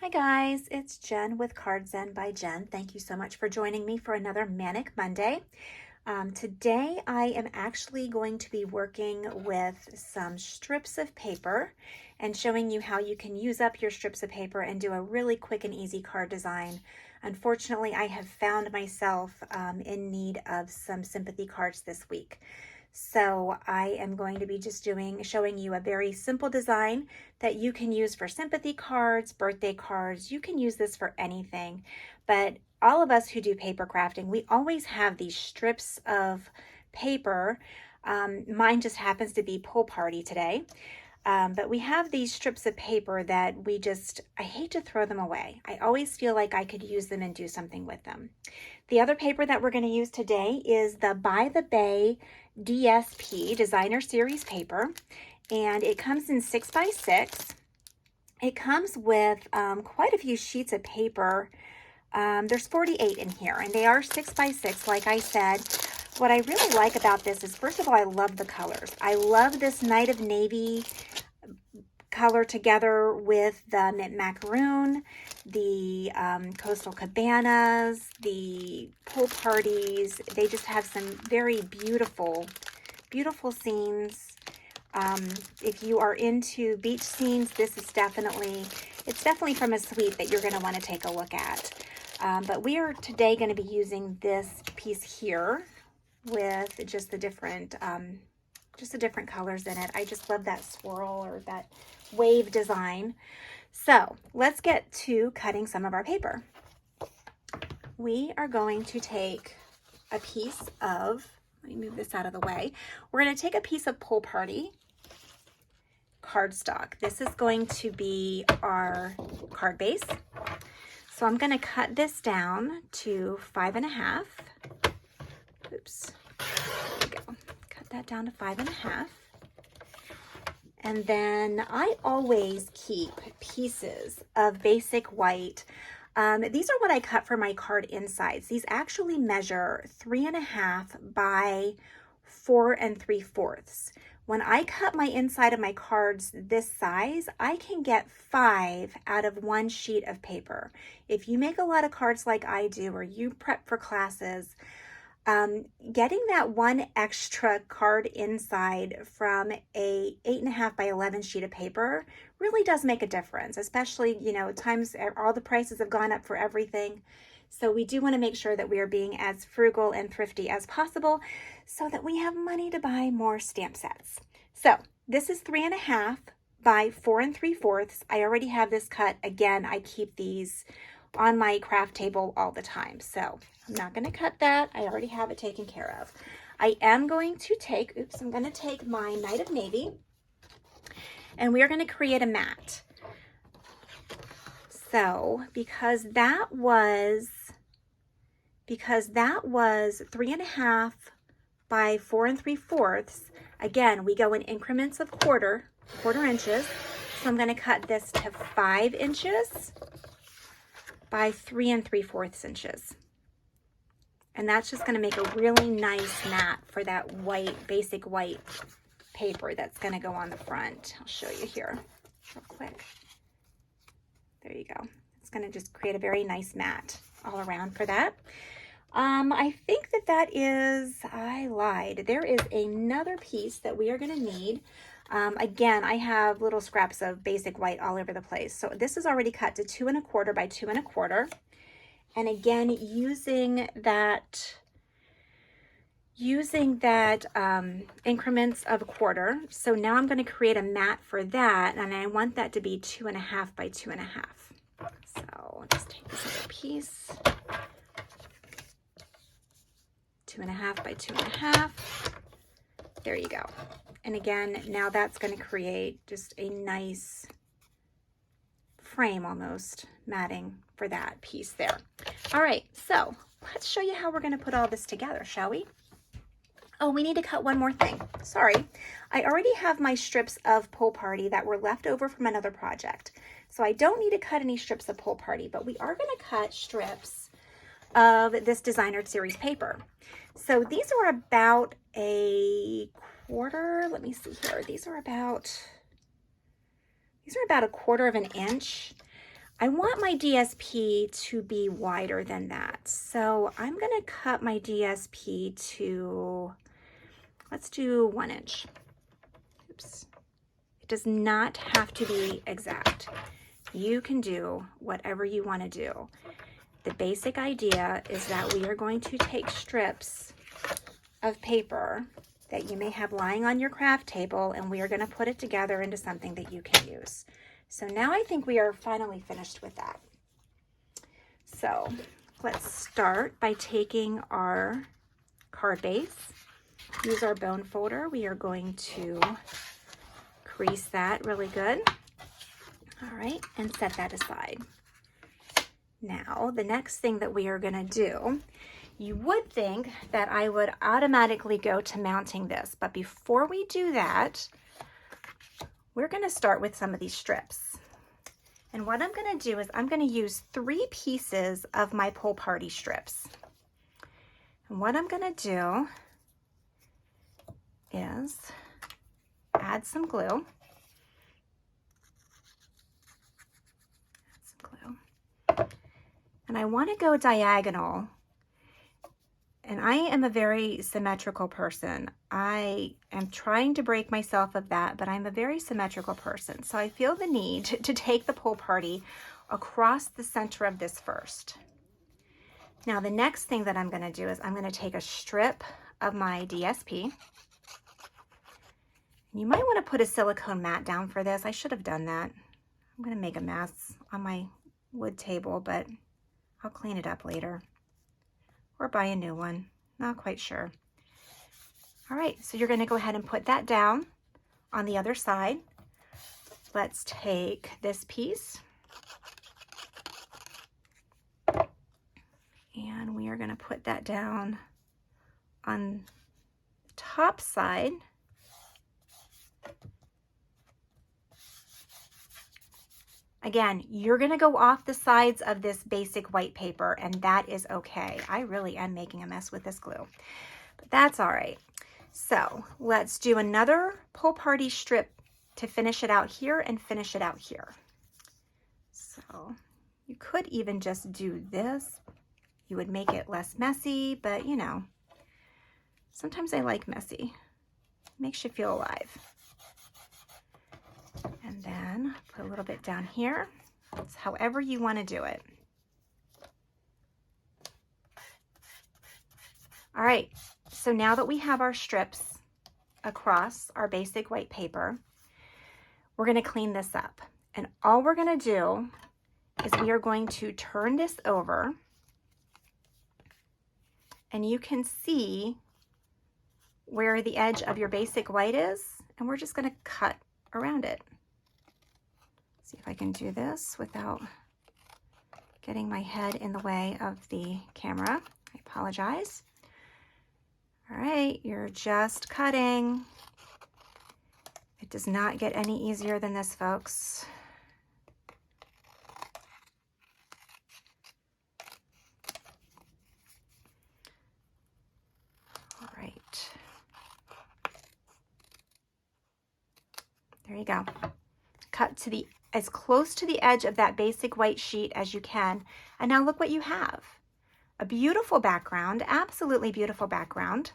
Hi guys, it's Jen with Cards Zen by Jen. Thank you so much for joining me for another Manic Monday. Today I am actually going to be working with some strips of paper and showing you how you can use up your strips of paper and do a really quick and easy card design. Unfortunately, I have found myself in need of some sympathy cards this week. So I am going to be just showing you a very simple design that you can use for sympathy cards, birthday cards. You can use this for anything. But all of us who do paper crafting, we always have these strips of paper. Mine just happens to be Pool Party today. But we have these strips of paper that I hate to throw them away. I always feel like I could use them and do something with them. The other paper that we're going to use today is the By the Bay DSP Designer Series paper, and it comes in 6x6. It comes with quite a few sheets of paper. There's 48 in here, and they are 6x6, like I said. What I really like about this is, first of all, I love the colors. I love this Night of Navy color together with the mint macaroon, the coastal cabanas, the pool parties. They just have some very beautiful scenes. If you are into beach scenes, this is definitely from a suite that you're going to want to take a look at. But we are today going to be using this piece here with just the different colors in it. I just love that swirl or that wave design. So let's get to cutting some of our paper. We are going to take a piece of, let me move this out of the way. We're going to take a piece of Pool Party cardstock. This is going to be our card base. So I'm going to cut this down to 5.5. Oops. There we go. Cut that down to 5.5. And then I always keep pieces of basic white. These are what I cut for my card insides. These actually measure 3.5 by 4 3/4. When I cut my inside of my cards this size, I can get 5 out of one sheet of paper. If you make a lot of cards like I do, or you prep for classes, getting that one extra card inside from a 8.5 by 11 sheet of paper really does make a difference, especially, times all the prices have gone up for everything. So we do want to make sure that we are being as frugal and thrifty as possible so that we have money to buy more stamp sets. So this is 3.5 by 4 3/4. I already have this cut. Again, I keep these on my craft table all the time. So I'm not going to cut that. I already have it taken care of. I am going to take, I'm going to take my Night of Navy, and we are going to create a mat. So because that was 3.5 by 4 3/4, again, we go in increments of quarter inches. So I'm going to cut this to 5 inches by 3 3/4 inches. And that's just going to make a really nice mat for that white, basic white paper that's going to go on the front. I'll show you here real quick. There you go. It's going to just create a very nice mat all around for that. I think that is, I lied. There is another piece that we are going to need. Again, I have little scraps of basic white all over the place. So this is already cut to 2 1/4 by 2 1/4. And again, using that increments of a quarter. So now I'm going to create a mat for that, and I want that to be 2.5 by 2.5. So I'll just take this other piece, 2.5 by 2.5. There you go. And again, now that's going to create just a nice frame, almost matting for that piece there. All right, so let's show you how we're going to put all this together, shall we? Oh, we need to cut one more thing. Sorry. I already have my strips of Pool Party that were left over from another project. So I don't need to cut any strips of Pool Party, but we are going to cut strips of this Designer Series paper. So these are about a quarter. Let me see here. These are about a quarter of an inch. I want my DSP to be wider than that. So I'm going to cut my DSP to, let's do 1 inch. Oops. It does not have to be exact. You can do whatever you want to do. The basic idea is that we are going to take strips of paper that you may have lying on your craft table, and we are going to put it together into something that you can use. So now I think we are finally finished with that. So let's start by taking our card base, use our bone folder. We are going to crease that really good. All right, and set that aside. Now, the next thing that we are going to do, you would think that I would automatically go to mounting this, but before we do that, we're going to start with some of these strips. And what I'm going to do is I'm going to use 3 pieces of my Pull Party strips. And what I'm going to do is add some glue. And I want to go diagonal. And I am a very symmetrical person. I am trying to break myself of that, but I'm a very symmetrical person. So I feel the need to take the Pull Party across the center of this first. Now the next thing that I'm going to do is I'm going to take a strip of my DSP. You might want to put a silicone mat down for this. I should have done that. I'm going to make a mess on my wood table, but I'll clean it up later or buy a new one. Not quite sure. All right, so you're going to go ahead and put that down on the other side. Let's take this piece and we are going to put that down on the top side. Again, you're going to go off the sides of this basic white paper, and that is okay. I really am making a mess with this glue, but that's all right. So let's do another Pull Party strip to finish it out here and finish it out here. So you could even just do this. You would make it less messy, but you know, sometimes I like messy. It makes you feel alive. And then put a little bit down here. It's however you want to do it. All right, so now that we have our strips across our basic white paper, we're going to clean this up. And all we're going to do is we are going to turn this over, and you can see where the edge of your basic white is, and we're just going to cut around it. See if I can do this without getting my head in the way of the camera. I apologize. All right, you're just cutting. It does not get any easier than this, folks. All right. There you go. Cut to the as close to the edge of that basic white sheet as you can. And now look what you have. A beautiful background, absolutely beautiful background.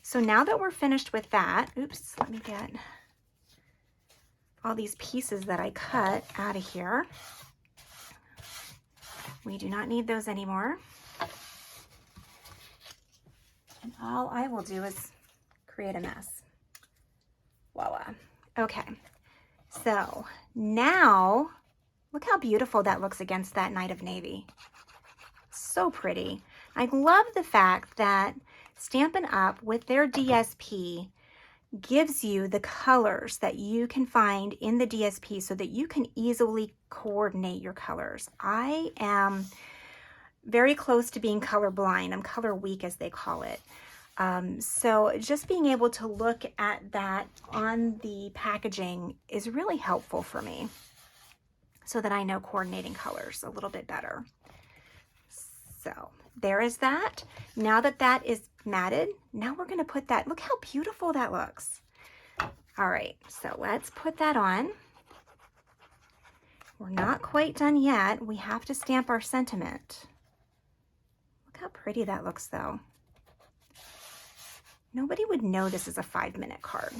So now that we're finished with that, oops, let me get all these pieces that I cut out of here. We do not need those anymore. And all I will do is create a mess. Voila. Okay. So now, look how beautiful that looks against that night of navy. So pretty. I love the fact that Stampin' Up! With their DSP gives you the colors that you can find in the DSP so that you can easily coordinate your colors. I am very close to being colorblind. I'm color weak, as they call it. So just being able to look at that on the packaging is really helpful for me so that I know coordinating colors a little bit better. So there is that. Now that that is matted, now we're going to put that, look how beautiful that looks. All right, so let's put that on. We're not quite done yet. We have to stamp our sentiment. Look how pretty that looks though. Nobody would know this is a 5-minute card.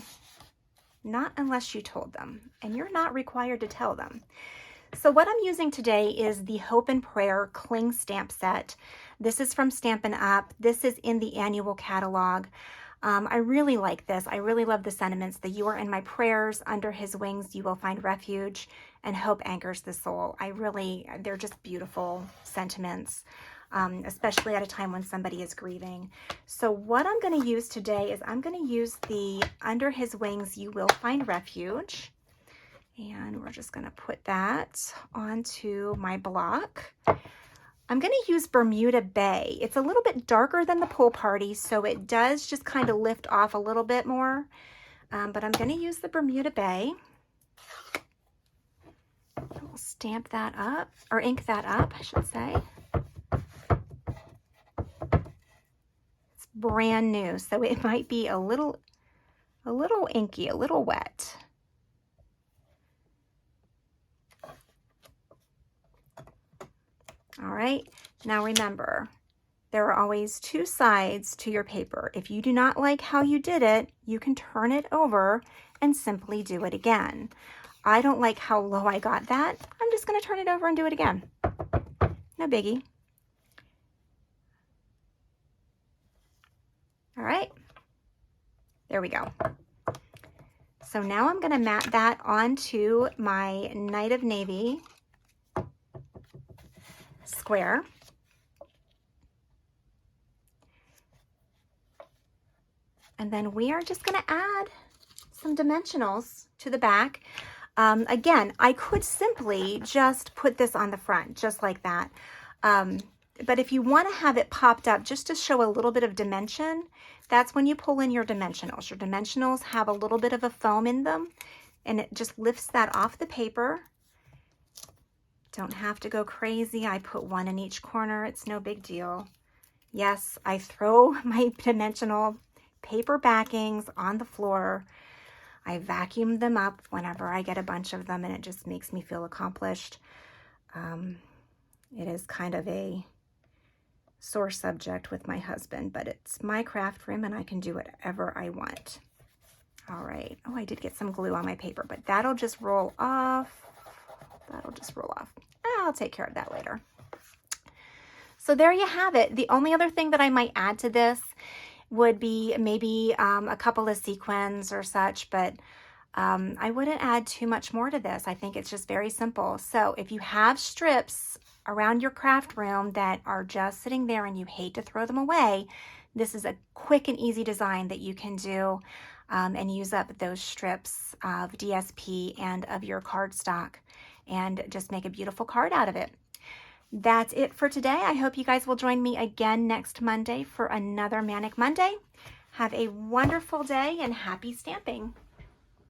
Not unless you told them, and you're not required to tell them. So what I'm using today is the Hope and Prayer Cling Stamp Set. This is from Stampin' Up. This is in the annual catalog. I really like this. I really love the sentiments that you are in my prayers, under his wings you will find refuge, and hope anchors the soul. They're just beautiful sentiments, especially at a time when somebody is grieving. So what I'm going to use today is I'm going to use the Under His Wings You Will Find Refuge. And we're just going to put that onto my block. I'm going to use Bermuda Bay. It's a little bit darker than the Pool Party, so it does just kind of lift off a little bit more. But I'm going to use the Bermuda Bay. We'll stamp that up, or ink that up, I should say. It's brand new, so it might be a little inky, a little wet. All right, now remember, there are always 2 sides to your paper. If you do not like how you did it, you can turn it over and simply do it again. I don't like how low I got that. I'm just going to turn it over and do it again. No biggie. All right, there we go. So now I'm going to mat that onto my Night of Navy square. And then we are just going to add some dimensionals to the back. Again, I could simply just put this on the front, just like that. But if you want to have it popped up just to show a little bit of dimension, that's when you pull in your dimensionals. Your dimensionals have a little bit of a foam in them, and it just lifts that off the paper. Don't have to go crazy. I put 1 in each corner. It's no big deal. Yes, I throw my dimensional paper backings on the floor. I vacuum them up whenever I get a bunch of them, and it just makes me feel accomplished. It is kind of a sore subject with my husband, but it's my craft room and I can do whatever I want. All right. Oh, I did get some glue on my paper, but that'll just roll off. That'll just roll off. I'll take care of that later. So there you have it. The only other thing that I might add to this would be maybe a couple of sequins or such, but I wouldn't add too much more to this. I think it's just very simple. So if you have strips around your craft room that are just sitting there and you hate to throw them away, this is a quick and easy design that you can do and use up those strips of DSP and of your cardstock and just make a beautiful card out of it. That's it for today. I hope you guys will join me again next Monday for another Manic Monday. Have a wonderful day and happy stamping.